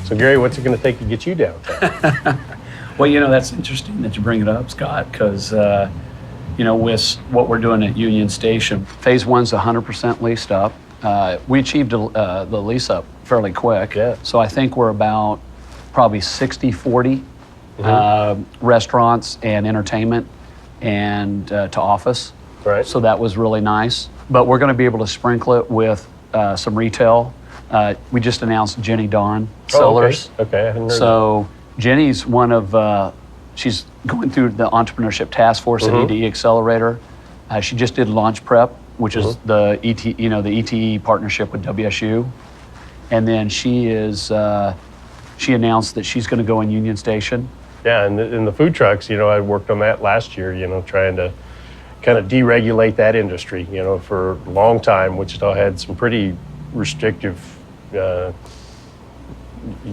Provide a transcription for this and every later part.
So Gary, what's it going to take to get you downtown? Well, that's interesting that you bring it up, Scott, because, with what we're doing at Union Station, phase one's 100% leased up. We achieved the lease up fairly quick. Yeah. So I think we're about probably 60-40 restaurants and entertainment and to office. Right. So that was really nice. But we're going to be able to sprinkle it with some retail. We just announced Jenny Dawn Sellers. Okay, I hadn't heard So Jenny's one of, she's going through the entrepreneurship task force at EDE Accelerator. She just did Launch Prep, which is the the ETE partnership with WSU. And then she announced that she's going to go in Union Station. Yeah, and in the food trucks, I worked on that last year, trying to kind of deregulate that industry. For a long time, Wichita had some pretty restrictive, you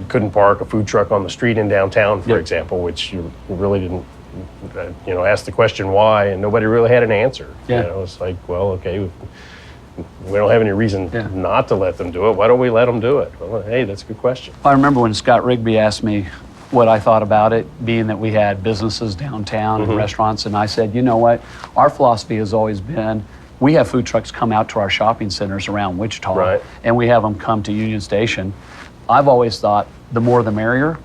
couldn't park a food truck on the street in downtown, for example, which you really didn't, ask the question why, and nobody really had an answer. Yeah. It's like, well, okay, we don't have any reason not to let them do it. Why don't we let them do it? Well, hey, that's a good question. I remember when Scott Rigby asked me what I thought about it, being that we had businesses downtown and restaurants, and I said, you know what, our philosophy has always been, we have food trucks come out to our shopping centers around Wichita, and we have them come to Union Station. I've always thought the more the merrier,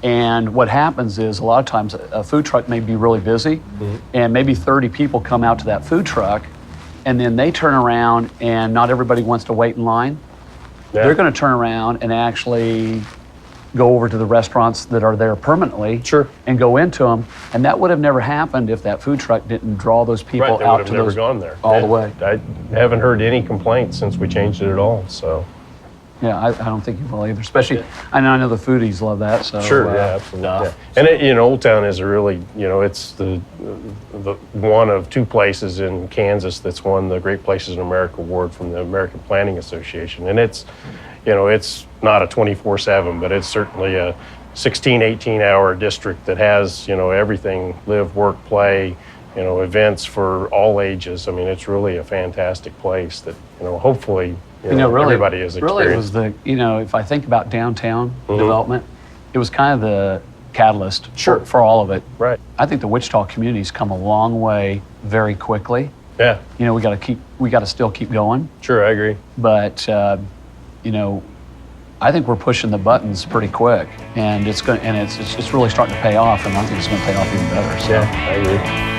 and what happens is a lot of times a food truck may be really busy, and maybe 30 people come out to that food truck, and then they turn around and not everybody wants to wait in line. Yeah. They're going to turn around and actually go over to the restaurants that are there permanently and go into them. And that would have never happened if that food truck didn't draw those people They out would to have never those gone there. all the way. I haven't heard any complaints since we changed it at all. So Yeah, I don't think you will either. Especially, I know the foodies love that. So absolutely. Yeah. And Old Town is a really, it's the one of two places in Kansas that's won the Great Places in America award from the American Planning Association, and it's not a 24/7, but it's certainly a 16, 18-hour district that has everything: live, work, play, events for all ages. I mean, it's really a fantastic place that hopefully. Really, everybody is experienced. Really, it was if I think about downtown development, it was kind of the catalyst for all of it. Right. I think the Wichita community's come a long way very quickly. Yeah. We got to still keep going. Sure, I agree. But I think we're pushing the buttons pretty quick, and it's really starting to pay off, and I think it's going to pay off even better. So. Yeah, I agree.